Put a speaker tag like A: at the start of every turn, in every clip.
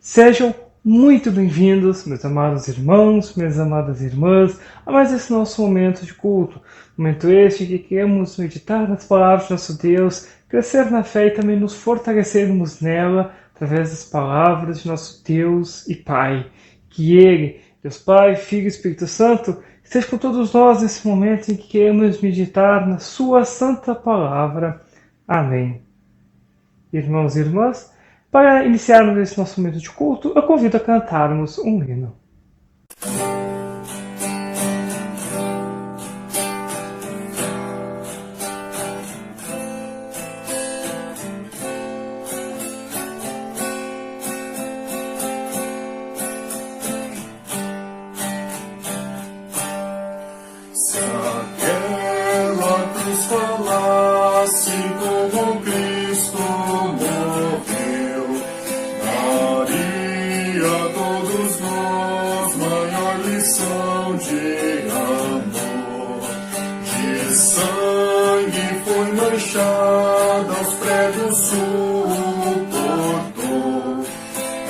A: Sejam muito bem-vindos, meus amados irmãos, minhas amadas irmãs, a mais esse nosso momento de culto. Momento este em que queremos meditar nas palavras de nosso Deus, crescer na fé e também nos fortalecermos nela, através das palavras de nosso Deus e Pai. Que Ele, Deus Pai, Filho e Espírito Santo, esteja com todos nós nesse momento em que queremos meditar na Sua Santa Palavra. Amém. Irmãos e irmãs, para iniciarmos esse nosso momento de culto, eu convido a cantarmos um hino.
B: Se aquela cruz falasse como Cristo morreu, daria a todos nós maior lição de amor. De sangue foi manchada, aos pregos suportou,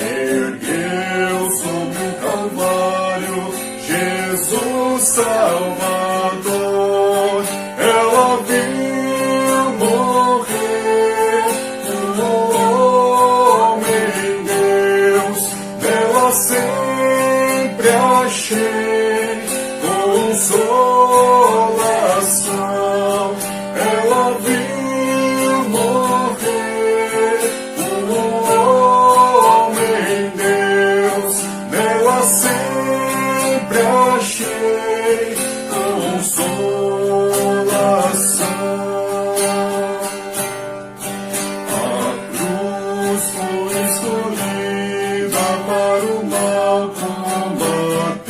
B: ergueu sobre o Calvário Jesus Salvador. Ela viu morrer um homem Deus, nela sempre achei consolação. Ela viu morrer um homem Deus, nela sempre achei consolação. A cruz foi escolhida para o mal combater.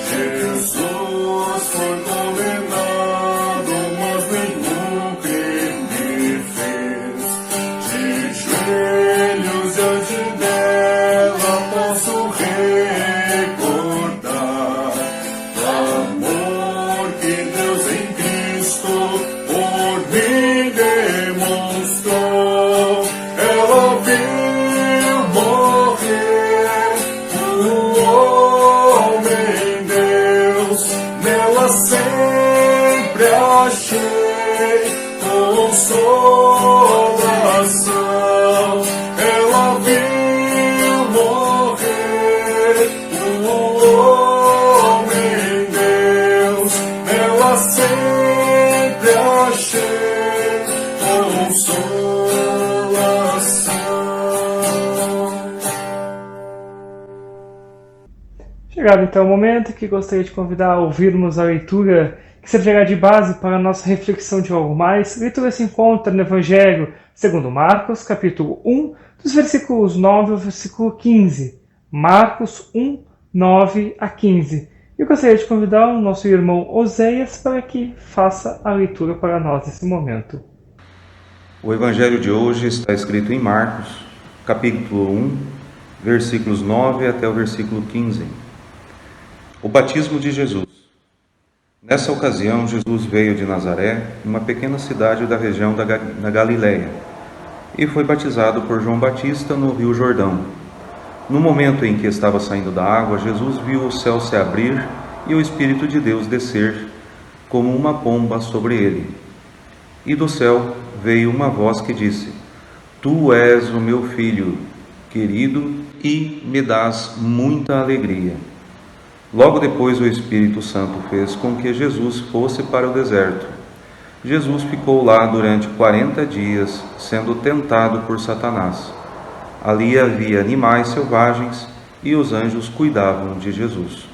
B: Jesus foi condenado, mas nenhum crime fez. De joelhos diante dela posso recordar o amor que Deus em Cristo por mim demonstrou. Ela viu morrer um homem Deus, nela sempre achei consolação. Ela viu morrer um homem Deus, nela sempre achei consolação.
A: Chegado então o momento que gostaria de convidar a ouvirmos a leitura que servirá de base para a nossa reflexão de algo mais. A leitura se encontra no Evangelho segundo Marcos, capítulo 1, dos versículos 9 ao versículo 15. Marcos 1, 9 a 15. Eu gostaria de convidar o nosso irmão Oséias para que faça a leitura para nós nesse momento.
C: O Evangelho de hoje está escrito em Marcos, capítulo 1, versículos 9 até o versículo 15. O batismo de Jesus. Nessa ocasião, Jesus veio de Nazaré, uma pequena cidade da região da Galileia, e foi batizado por João Batista no Rio Jordão. No momento em que estava saindo da água, Jesus viu o céu se abrir e o Espírito de Deus descer como uma pomba sobre ele. E do céu veio uma voz que disse: Tu és o meu filho querido e me dás muita alegria. Logo depois o Espírito Santo fez com que Jesus fosse para o deserto. Jesus ficou lá durante 40 dias, sendo tentado por Satanás. Ali havia animais selvagens e os anjos cuidavam de Jesus.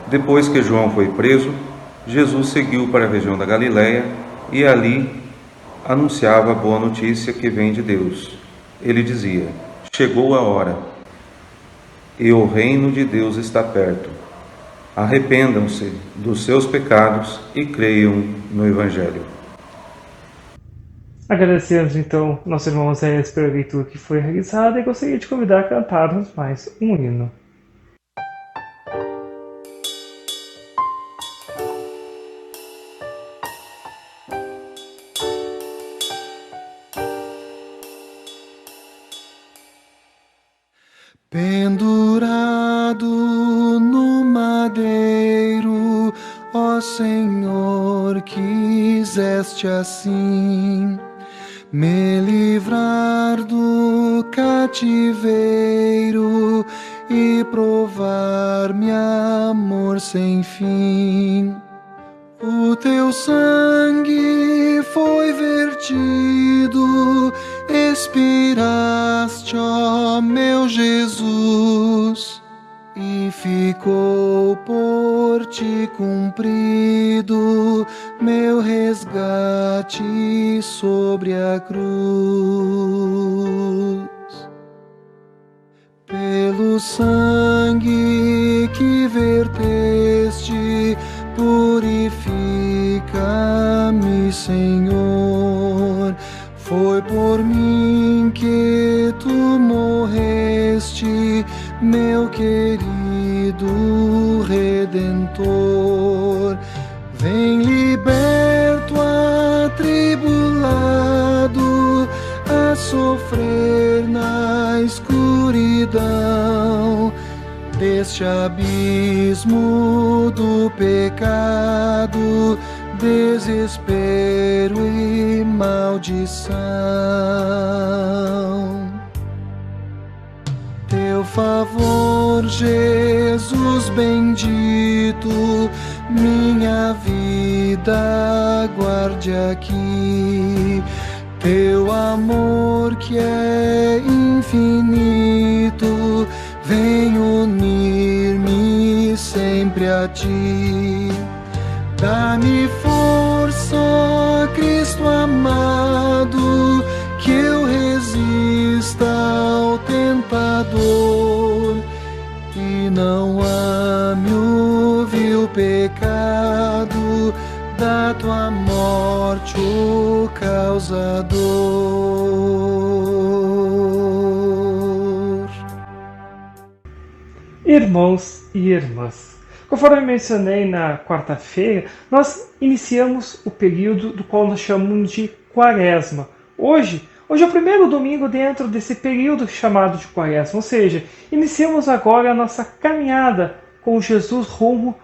C: Depois que João foi preso, Jesus seguiu para a região da Galileia e ali anunciava a boa notícia que vem de Deus. Ele dizia: Chegou a hora e o reino de Deus está perto. Arrependam-se dos seus pecados e creiam no Evangelho.
A: Agradecemos então nosso irmão Oséias pela leitura que foi realizada e gostaria de convidar a cantarmos mais um hino.
D: Pendurado no madeiro, ó Senhor, quiseste assim me livrar do cativeiro e provar-me amor sem fim. O teu sangue foi vertido, expiraste, ó meu Jesus, e ficou por ti cumprido meu resgate sobre a cruz. Pelo sangue que verteste, purifica-me, Senhor. Foi por mim que tu morreste, meu querido Redentor. Vem liberto, atribulado, a sofrer na escuridão deste abismo do pecado, desespero e maldição. Teu favor, Jesus bendito, minha vida guarde aqui. Teu amor que é infinito, vem unir-me sempre a ti. Dá-me força, ó Cristo amado, que eu resista ao tentador e não ame o vil pecado da tua morte, o causador.
A: Irmãos e irmãs, conforme mencionei na quarta-feira, nós iniciamos o período do qual nós chamamos de Quaresma. Hoje é o primeiro domingo dentro desse período chamado de Quaresma, ou seja, iniciamos agora a nossa caminhada com Jesus rumo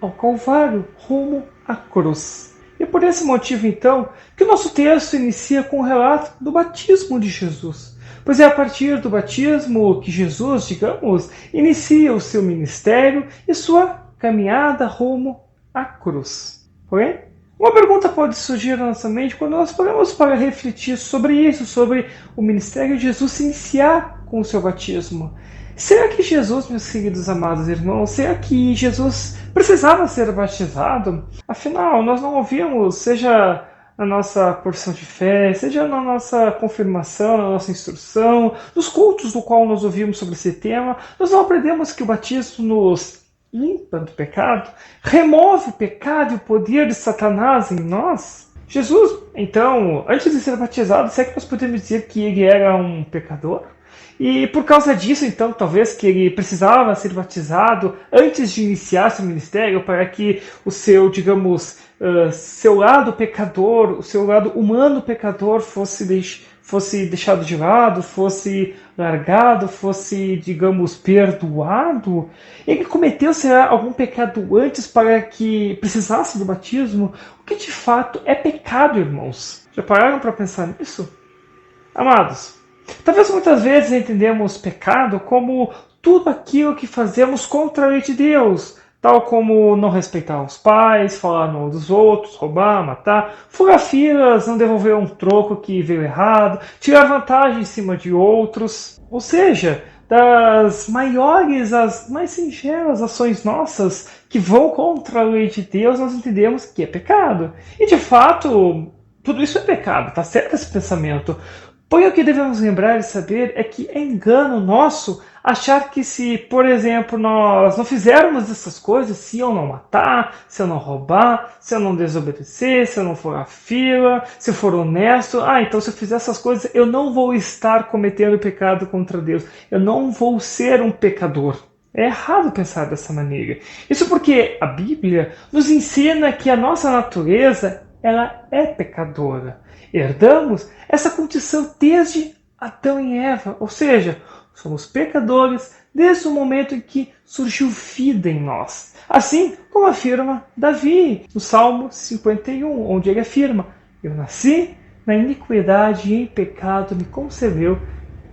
A: ao Calvário, rumo à cruz. E por esse motivo, então, que o nosso texto inicia com o relato do batismo de Jesus. Pois é a partir do batismo que Jesus, digamos, inicia o seu ministério e sua caminhada rumo à cruz. Porém, uma pergunta pode surgir na nossa mente quando nós paramos para refletir sobre isso, sobre o ministério de Jesus se iniciar com o seu batismo. Será que Jesus, meus queridos amados irmãos, será que Jesus precisava ser batizado? Afinal, nós não ouvimos, seja na nossa porção de fé, seja na nossa confirmação, na nossa instrução, nos cultos do qual nós ouvimos sobre esse tema, nós não aprendemos que o batismo nos limpa do pecado, remove o pecado e o poder de Satanás em nós. Jesus, então, antes de ser batizado, será que nós podemos dizer que ele era um pecador? E por causa disso, então, talvez que ele precisava ser batizado antes de iniciar seu ministério para que o seu, digamos, seu lado pecador, o seu lado humano pecador fosse deixado de lado, fosse largado, fosse, digamos, perdoado. Ele cometeu, será, algum pecado antes para que precisasse do batismo? O que de fato é pecado, irmãos? Já pararam para pensar nisso? Amados, talvez muitas vezes entendemos pecado como tudo aquilo que fazemos contra a lei de Deus, tal como não respeitar os pais, falar mal dos outros, roubar, matar, furar filas, não devolver um troco que veio errado, tirar vantagem em cima de outros. Ou seja, das maiores às mais singelas ações nossas que vão contra a lei de Deus, nós entendemos que é pecado. E de fato, tudo isso é pecado, tá certo esse pensamento? Porém, o que devemos lembrar e saber é que é engano nosso achar que se, por exemplo, nós não fizermos essas coisas, se eu não matar, se eu não roubar, se eu não desobedecer, se eu não for à fila, se eu for honesto, então se eu fizer essas coisas, eu não vou estar cometendo pecado contra Deus. Eu não vou ser um pecador. É errado pensar dessa maneira. Isso porque a Bíblia nos ensina que a nossa natureza ela é pecadora. Herdamos essa condição desde Adão e Eva, ou seja, somos pecadores desde o momento em que surgiu vida em nós. Assim como afirma Davi no Salmo 51, onde ele afirma: eu nasci na iniquidade e em pecado me concebeu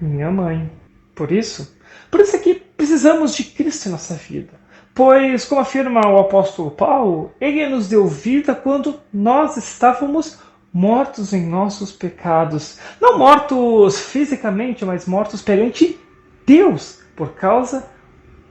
A: minha mãe. Por isso é que precisamos de Cristo em nossa vida. Pois, como afirma o apóstolo Paulo, ele nos deu vida quando nós estávamos mortos em nossos pecados. Não mortos fisicamente, mas mortos perante Deus, por causa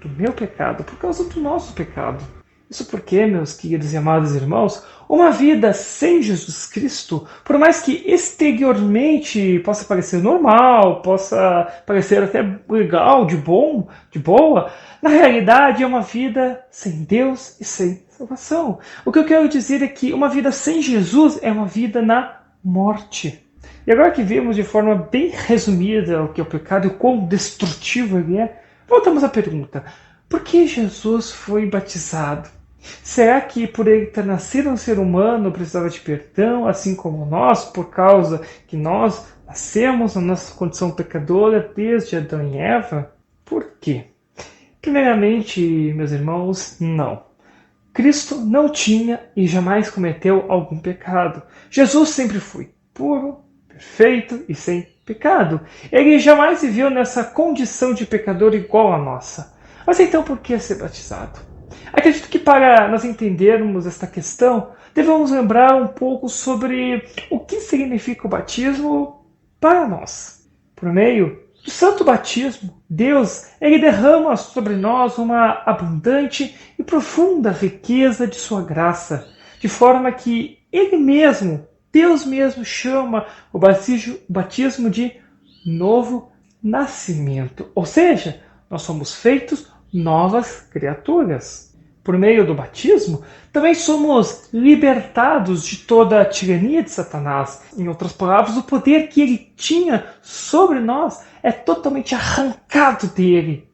A: do meu pecado, por causa do nosso pecado. Isso porque, meus queridos e amados irmãos, uma vida sem Jesus Cristo, por mais que exteriormente possa parecer normal, possa parecer até legal, de boa, na realidade é uma vida sem Deus e sem salvação. O que eu quero dizer é que uma vida sem Jesus é uma vida na morte. E agora que vimos de forma bem resumida o que é o pecado e o quão destrutivo ele é, voltamos à pergunta: por que Jesus foi batizado? Será que por ele ter nascido um ser humano precisava de perdão, assim como nós, por causa que nós nascemos na nossa condição pecadora desde Adão e Eva? Por quê? Primeiramente, meus irmãos, não. Cristo não tinha e jamais cometeu algum pecado. Jesus sempre foi puro, perfeito e sem pecado. Ele jamais viveu nessa condição de pecador igual à nossa. Mas então por que ser batizado? Acredito que para nós entendermos esta questão, devemos lembrar um pouco sobre o que significa o batismo para nós. Por meio do santo batismo, Deus ele derrama sobre nós uma abundante e profunda riqueza de sua graça, de forma que Ele mesmo, Deus mesmo, chama o batismo de novo nascimento. Ou seja, nós somos feitos novas criaturas. Por meio do batismo, também somos libertados de toda a tirania de Satanás. Em outras palavras, o poder que ele tinha sobre nós é totalmente arrancado dele.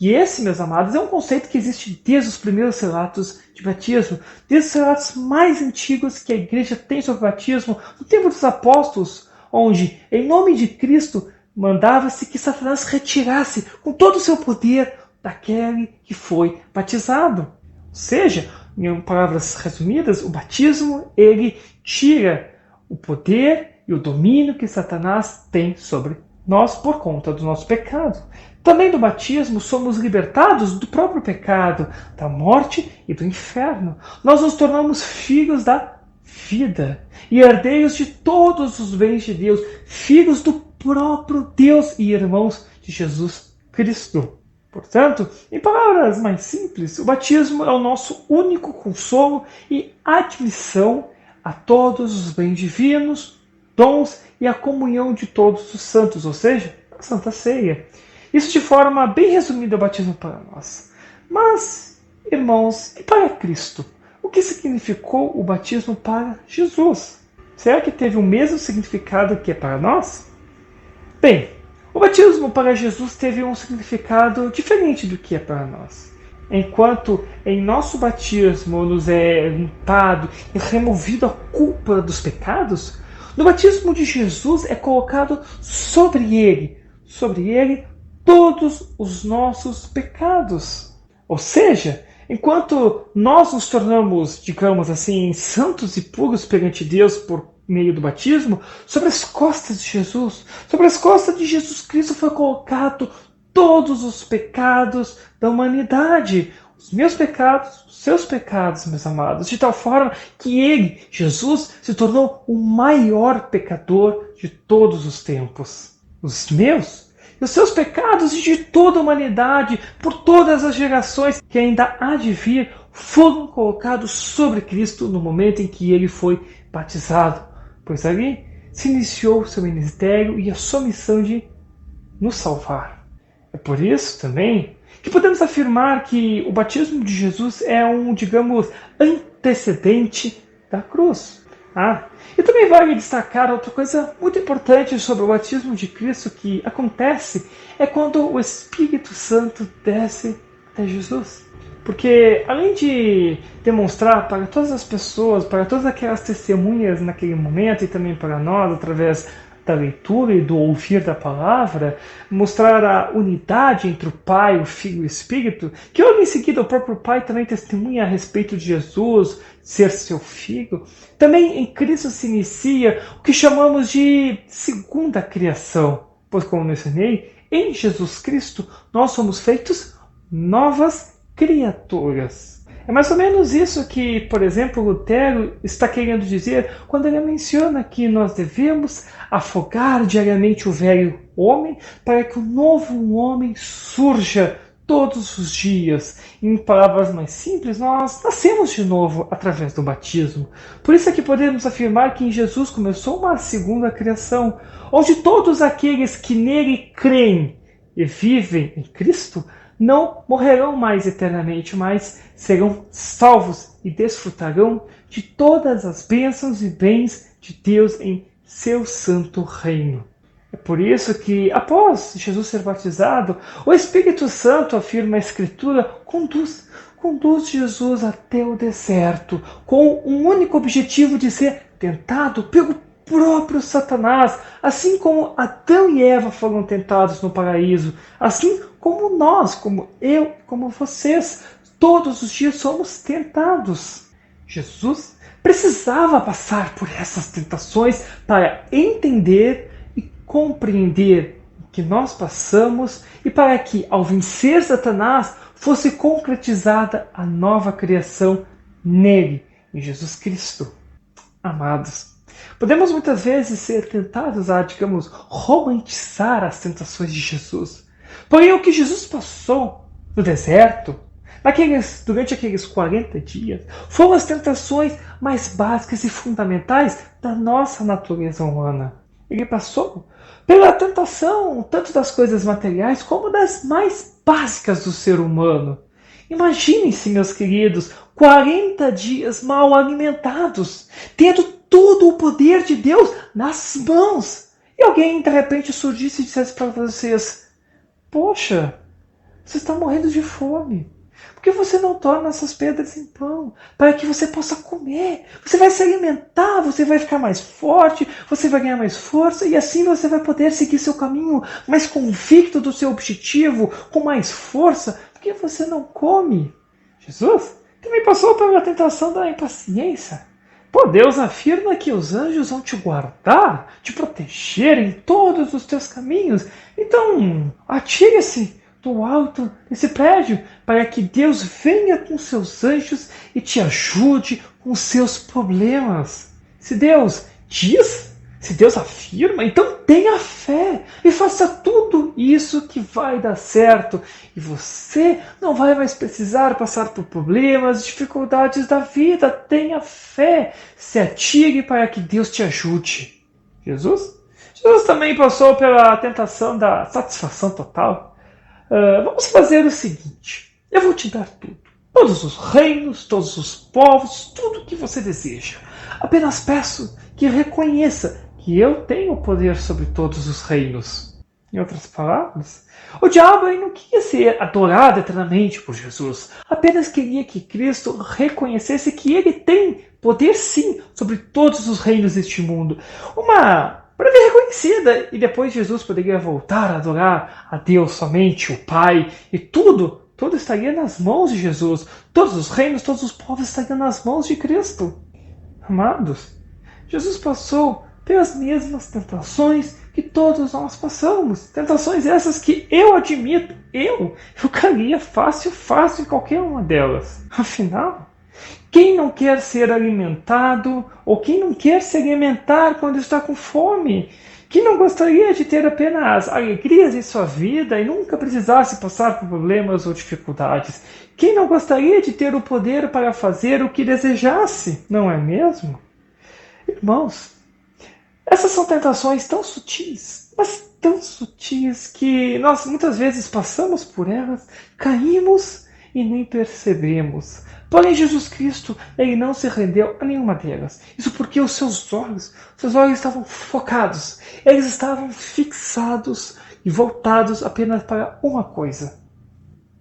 A: E esse, meus amados, é um conceito que existe desde os primeiros relatos de batismo, desde os relatos mais antigos que a igreja tem sobre o batismo, no tempo dos apóstolos, onde, em nome de Cristo, mandava-se que Satanás retirasse com todo o seu poder daquele que foi batizado. Ou seja, em palavras resumidas, o batismo ele tira o poder e o domínio que Satanás tem sobre nós por conta do nosso pecado. Também do batismo somos libertados do próprio pecado, da morte e do inferno. Nós nos tornamos filhos da vida e herdeiros de todos os bens de Deus, filhos do próprio Deus e irmãos de Jesus Cristo. Portanto, em palavras mais simples, o batismo é o nosso único consolo e admissão a todos os bens divinos, dons e a comunhão de todos os santos, ou seja, a Santa Ceia. Isso de forma bem resumida é o batismo para nós. Mas, irmãos, e para Cristo? O que significou o batismo para Jesus? Será que teve o mesmo significado que é para nós? Bem, o batismo para Jesus teve um significado diferente do que é para nós. Enquanto em nosso batismo nos é limpado e removido a culpa dos pecados, no batismo de Jesus é colocado sobre ele todos os nossos pecados. Ou seja, enquanto nós nos tornamos, digamos assim, santos e puros perante Deus por meio do batismo, sobre as costas de Jesus, sobre as costas de Jesus Cristo foi colocado todos os pecados da humanidade, os meus pecados, os seus pecados, meus amados, de tal forma que ele, Jesus, se tornou o maior pecador de todos os tempos. Os meus e os seus pecados e de toda a humanidade, por todas as gerações que ainda há de vir, foram colocados sobre Cristo no momento em que ele foi batizado. Pois ali se iniciou o seu ministério e a sua missão de nos salvar. É por isso também que podemos afirmar que o batismo de Jesus é um, digamos, antecedente da cruz. E também vale destacar outra coisa muito importante sobre o batismo de Cristo que acontece é quando o Espírito Santo desce até Jesus. Porque além de demonstrar para todas as pessoas, para todas aquelas testemunhas naquele momento e também para nós, através da leitura e do ouvir da palavra, mostrar a unidade entre o Pai, o Filho e o Espírito, que logo em seguida o próprio Pai também testemunha a respeito de Jesus ser seu Filho. Também em Cristo se inicia o que chamamos de segunda criação, pois, como mencionei, em Jesus Cristo nós somos feitos novas criaturas. É mais ou menos isso que, por exemplo, Lutero está querendo dizer quando ele menciona que nós devemos afogar diariamente o velho homem para que o novo homem surja todos os dias. Em palavras mais simples, nós nascemos de novo através do batismo. Por isso é que podemos afirmar que em Jesus começou uma segunda criação, onde todos aqueles que nele creem e vivem em Cristo não morrerão mais eternamente, mas serão salvos e desfrutarão de todas as bênçãos e bens de Deus em seu santo reino. É por isso que, após Jesus ser batizado, o Espírito Santo, afirma a Escritura, conduz Jesus até o deserto, com um único objetivo de ser tentado pelo próprio Satanás, assim como Adão e Eva foram tentados no paraíso, assim como nós, como eu, como vocês, todos os dias somos tentados. Jesus precisava passar por essas tentações para entender e compreender o que nós passamos e para que, ao vencer Satanás, fosse concretizada a nova criação nele, em Jesus Cristo. Amados, podemos muitas vezes ser tentados a, digamos, romantizar as tentações de Jesus. Porém, o que Jesus passou no deserto, durante aqueles 40 dias, foram as tentações mais básicas e fundamentais da nossa natureza humana. Ele passou pela tentação tanto das coisas materiais como das mais básicas do ser humano. Imaginem-se, meus queridos, 40 dias mal alimentados, tendo todo o poder de Deus nas mãos. E alguém de repente surgisse e dissesse para vocês: poxa, você está morrendo de fome. Por que você não torna essas pedras em pão? Para que você possa comer. Você vai se alimentar, você vai ficar mais forte, você vai ganhar mais força e assim você vai poder seguir seu caminho mais convicto do seu objetivo, com mais força. Por que você não come? Jesus também passou pela tentação da impaciência. Pô, Deus afirma que os anjos vão te guardar, te proteger em todos os teus caminhos. Então, atire-se do alto desse prédio para que Deus venha com seus anjos e te ajude com seus problemas. Se Deus diz, se Deus afirma, então tenha fé e faça tudo isso que vai dar certo. E você não vai mais precisar passar por problemas, dificuldades da vida. Tenha fé, se atire para que Deus te ajude. Jesus também passou pela tentação da satisfação total. Vamos fazer o seguinte: eu vou te dar tudo. Todos os reinos, todos os povos, tudo o que você deseja. Apenas peço que reconheça que eu tenho poder sobre todos os reinos. Em outras palavras, o diabo não queria ser adorado eternamente por Jesus. Apenas queria que Cristo reconhecesse que ele tem poder sim sobre todos os reinos deste mundo. Uma breve reconhecida, e depois Jesus poderia voltar a adorar a Deus somente, o Pai, e tudo estaria nas mãos de Jesus. Todos os reinos, todos os povos estariam nas mãos de Cristo. Amados, Jesus passou pelas mesmas tentações que todos nós passamos. Tentações essas que eu admito, eu caía fácil em qualquer uma delas. Afinal, quem não quer ser alimentado ou quem não quer se alimentar quando está com fome? Quem não gostaria de ter apenas alegrias em sua vida e nunca precisasse passar por problemas ou dificuldades? Quem não gostaria de ter o poder para fazer o que desejasse, não é mesmo? Irmãos, essas são tentações tão sutis, mas tão sutis que nós muitas vezes passamos por elas, caímos e nem percebemos. Porém, Jesus Cristo, ele não se rendeu a nenhuma delas. Isso porque os seus olhos estavam focados. Eles estavam fixados e voltados apenas para uma coisa: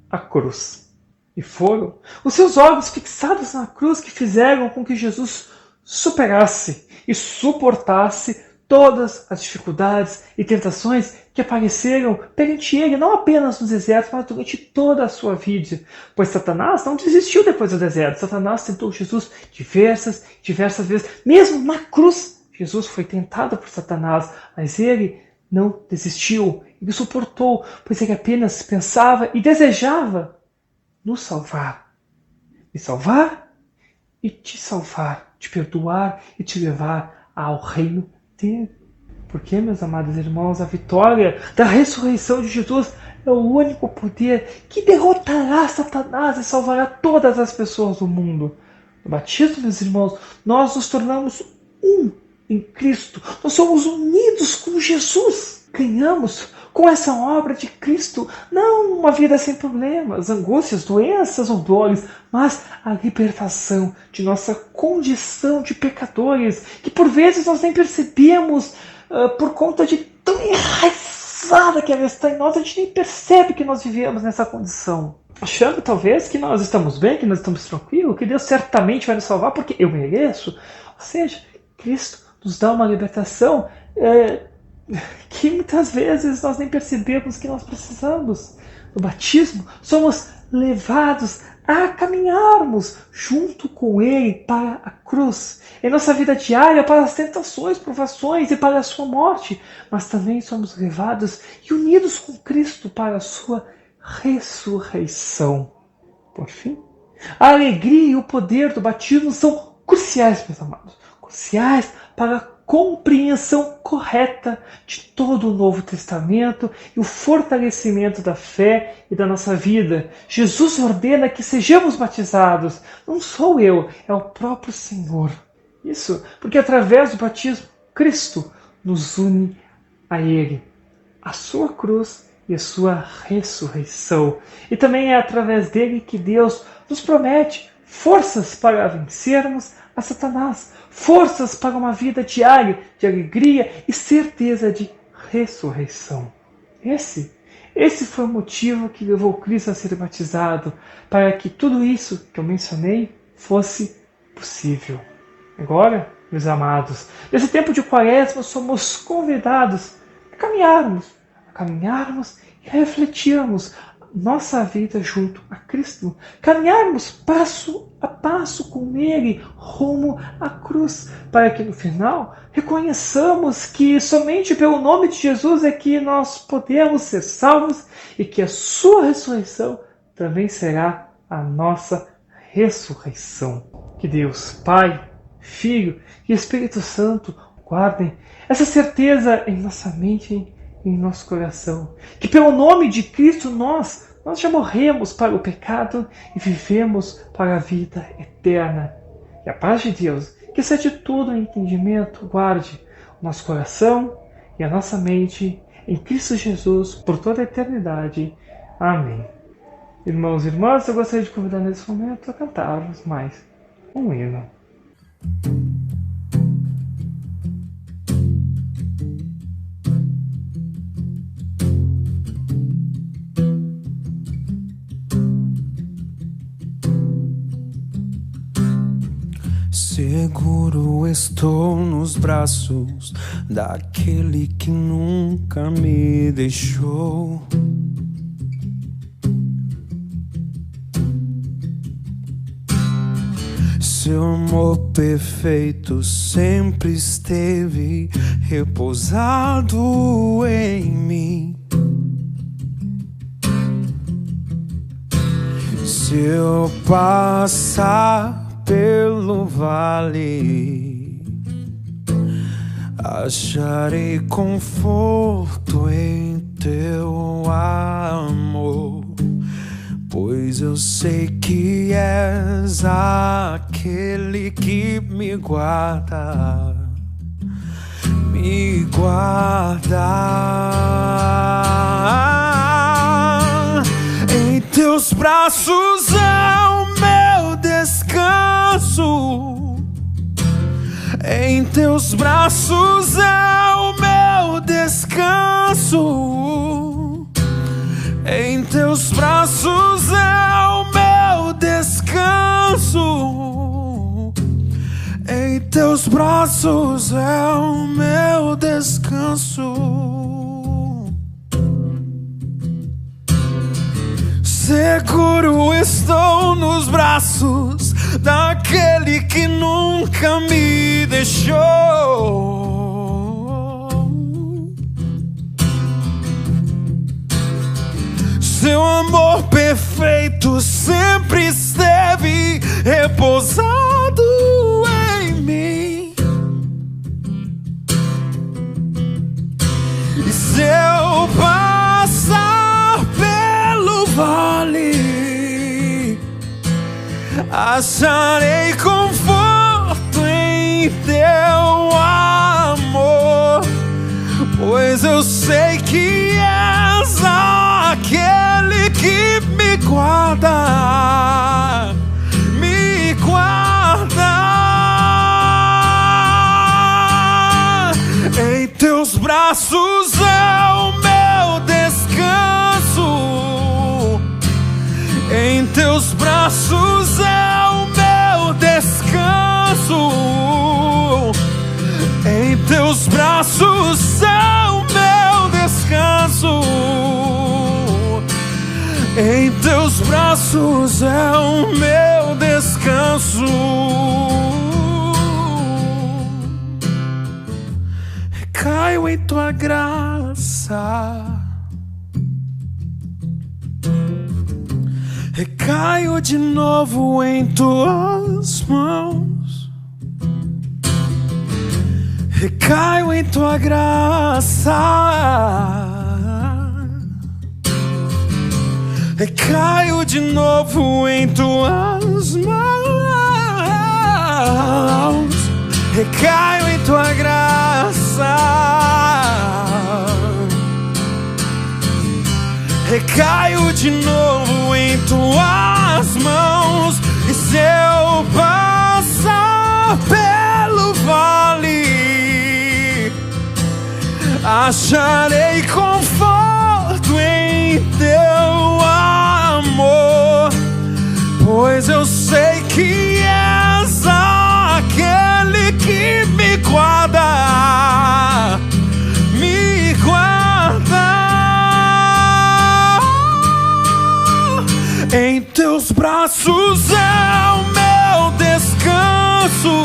A: a cruz. E foram os seus olhos fixados na cruz que fizeram com que Jesus superasse e suportasse todas as dificuldades e tentações que apareceram perante ele, não apenas nos desertos, mas durante toda a sua vida. Pois Satanás não desistiu depois do deserto. Satanás tentou Jesus diversas vezes. Mesmo na cruz, Jesus foi tentado por Satanás, mas ele não desistiu, ele suportou, pois ele apenas pensava e desejava nos salvar. Me salvar e te salvar, te perdoar e te levar ao reino dele. Porque, meus amados irmãos, a vitória da ressurreição de Jesus é o único poder que derrotará Satanás e salvará todas as pessoas do mundo. No batismo, meus irmãos, nós nos tornamos um em Cristo. Nós somos unidos com Jesus. Ganhamos com essa obra de Cristo, não uma vida sem problemas, angústias, doenças ou dores, mas a libertação de nossa condição de pecadores, que por vezes nós nem percebemos por conta de tão enraizada que ela está em nós, a gente nem percebe que nós vivemos nessa condição. Achando talvez que nós estamos bem, que nós estamos tranquilos, que Deus certamente vai nos salvar porque eu mereço. Ou seja, Cristo nos dá uma libertação que muitas vezes nós nem percebemos que nós precisamos. No batismo, somos levados a caminharmos junto com Ele para a cruz. Em nossa vida diária, para as tentações, provações e para a sua morte. Mas também somos levados e unidos com Cristo para a sua ressurreição. Por fim, a alegria e o poder do batismo são cruciais, meus amados. Cruciais para a compreensão correta de todo o Novo Testamento e o fortalecimento da fé e da nossa vida. Jesus ordena que sejamos batizados. Não sou eu, é o próprio Senhor. Isso porque através do batismo, Cristo nos une a Ele, a sua cruz e a sua ressurreição. E também é através dele que Deus nos promete forças para vencermos a Satanás, forças para uma vida diária de alegria e certeza de ressurreição. Esse foi o motivo que levou Cristo a ser batizado, para que tudo isso que eu mencionei fosse possível. Agora, meus amados, nesse tempo de Quaresma somos convidados a caminharmos e refletirmos nossa vida junto a Cristo. Caminharmos passo a passo com Ele, rumo à cruz, para que no final reconheçamos que somente pelo nome de Jesus é que nós podemos ser salvos e que a sua ressurreição também será a nossa ressurreição. Que Deus, Pai, Filho e Espírito Santo guardem essa certeza em nossa mente e em nosso coração. Que pelo nome de Cristo nós já morremos para o pecado e vivemos para a vida eterna. E a paz de Deus, que excede todo o entendimento, guarde o nosso coração e a nossa mente em Cristo Jesus por toda a eternidade. Amém. Irmãos e irmãs, eu gostaria de convidar nesse momento a cantarmos mais um hino.
B: Seguro estou nos braços daquele que nunca me deixou. Seu amor perfeito sempre esteve repousado em mim. Se eu passar pelo vale, acharei conforto em teu amor, pois eu sei que és aquele que me guarda, me guarda. Em teus braços é o meu descanso, em teus braços é o meu descanso, em teus braços é o meu descanso, em teus braços é o meu descanso. Seguro estou nos braços daquele que nunca me deixou. Seu amor perfeito sempre esteve repousado em mim. E se eu passar pelo vale, acharei conforto em teu amor, pois eu sei que és aquele que me guarda, me guarda. Em teus braços é o meu descanso. Em teus braços é o meu descanso. Em teus braços é o meu descanso. Em teus braços é o meu descanso. Recaio em tua graça. Recaio de novo em tuas mãos. Recaio em tua graça. Recaio de novo em tuas mãos. Recaio em tua graça. Recaio de novo em tuas mãos. E se eu passar pelo vale, acharei conforto em teu amor, pois eu sei que és aquele que me guarda, me guarda. Em teus braços é o meu descanso.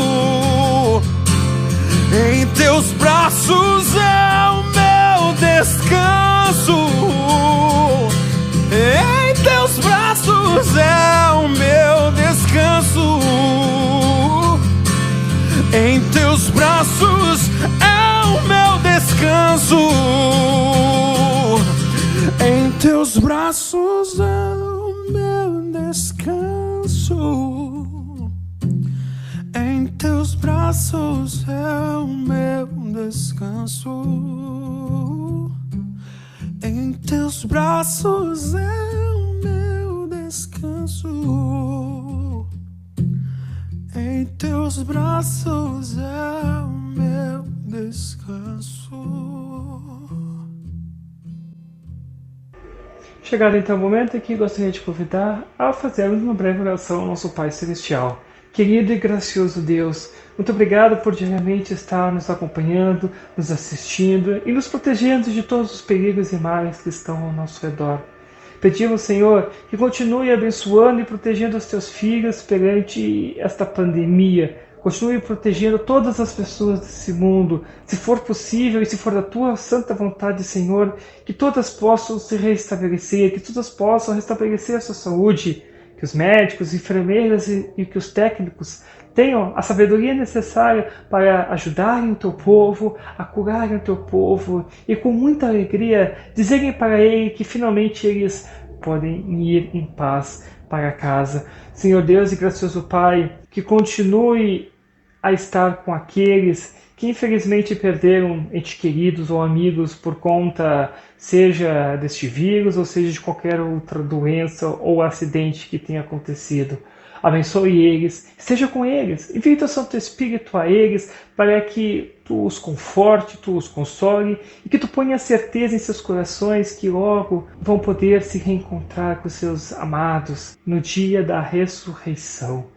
B: Em teus braços é o meu descanso. Em teus braços é o meu descanso. Em teus braços é o meu descanso. Em teus braços é o meu descanso. Em teus braços é o meu descanso. Em teus braços é o meu descanso. Em teus braços é o meu descanso.
A: Chegado então o momento em que gostaria de convidar a fazermos uma breve oração ao nosso Pai Celestial. Querido e gracioso Deus, muito obrigado por diariamente estar nos acompanhando, nos assistindo e nos protegendo de todos os perigos e males que estão ao nosso redor. Pedimos, Senhor, que continue abençoando e protegendo os teus filhos perante esta pandemia. Continue protegendo todas as pessoas desse mundo, se for possível e se for da tua santa vontade, Senhor, que todas possam se restabelecer, que todas possam restabelecer a sua saúde, que os médicos, enfermeiras e que os técnicos tenham a sabedoria necessária para ajudarem o teu povo, a curarem o teu povo e com muita alegria dizerem para ele que finalmente eles podem ir em paz para casa. Senhor Deus e gracioso Pai, que continue a estar com aqueles que infelizmente perderam entes queridos ou amigos por conta, seja deste vírus ou seja de qualquer outra doença ou acidente que tenha acontecido. Abençoe eles, esteja com eles, envie teu Santo Espírito a eles para que tu os conforte, tu os console e que tu ponha certeza em seus corações que logo vão poder se reencontrar com seus amados no dia da ressurreição.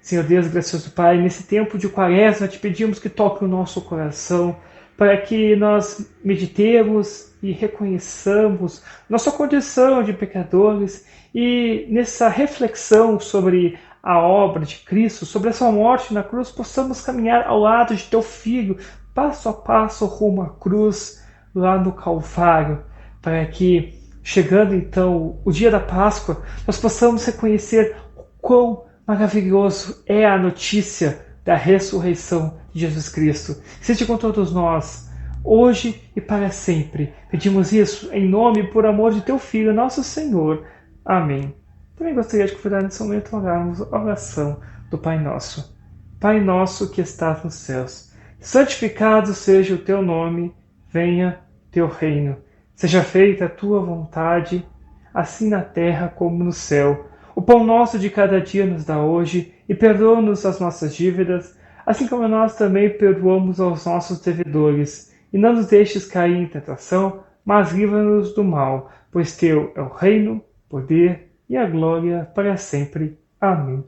A: Senhor Deus, gracioso Pai, nesse tempo de Quaresma, te pedimos que toque o nosso coração, para que nós meditemos e reconheçamos nossa condição de pecadores e nessa reflexão sobre a obra de Cristo, sobre a sua morte na cruz, possamos caminhar ao lado de teu Filho, passo a passo rumo à cruz, lá no Calvário, para que, chegando então o dia da Páscoa, nós possamos reconhecer o quão maravilhoso é a notícia da ressurreição de Jesus Cristo. Seja com todos nós, hoje e para sempre. Pedimos isso em nome e por amor de teu Filho, nosso Senhor. Amém. Também gostaria de convidar nesse momento a orarmos a oração do Pai Nosso. Pai nosso que estás nos céus, santificado seja o teu nome, venha teu reino. Seja feita a tua vontade, assim na terra como no céu. O pão nosso de cada dia nos dá hoje, e perdoa-nos as nossas dívidas, assim como nós também perdoamos aos nossos devedores. E não nos deixes cair em tentação, mas livra-nos do mal, pois teu é o reino, o poder e a glória para sempre. Amém.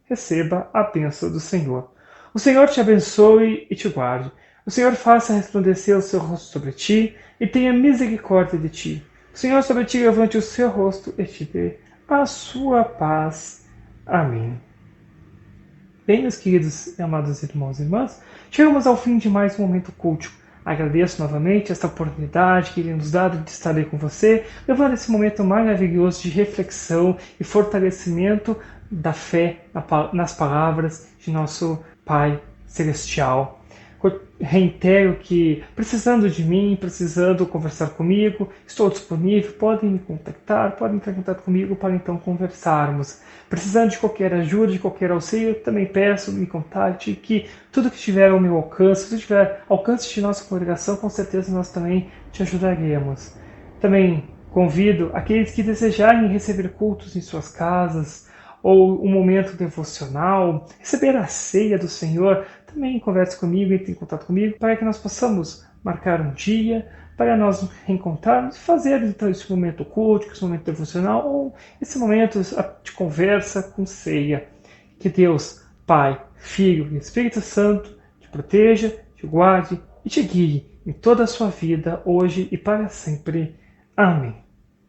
A: Receba a bênção do Senhor. O Senhor te abençoe e te guarde. O Senhor faça resplandecer o seu rosto sobre ti e tenha misericórdia de ti. O Senhor sobre ti levante o seu rosto e te dê a sua paz. Amém. Bem, meus queridos e amados irmãos e irmãs, chegamos ao fim de mais um momento culto. Agradeço novamente esta oportunidade que ele nos dá de estar aí com você, levando esse momento maravilhoso de reflexão e fortalecimento da fé nas palavras de nosso Pai Celestial. Reitero que, precisando de mim, precisando conversar comigo, estou disponível, podem me contactar, podem entrar em contato comigo para então conversarmos. Precisando de qualquer ajuda, de qualquer auxílio, também peço, me contacte, que tudo que estiver ao meu alcance, se tiver alcance de nossa congregação, com certeza nós também te ajudaremos. Também convido aqueles que desejarem receber cultos em suas casas, ou um momento devocional, receber a ceia do Senhor, também converse comigo, entre em contato comigo, para que nós possamos marcar um dia, para nós nos reencontrarmos e fazer então esse momento culto, esse momento devocional, ou esse momento de conversa com ceia. Que Deus, Pai, Filho e Espírito Santo te proteja, te guarde e te guie em toda a sua vida, hoje e para sempre. Amém.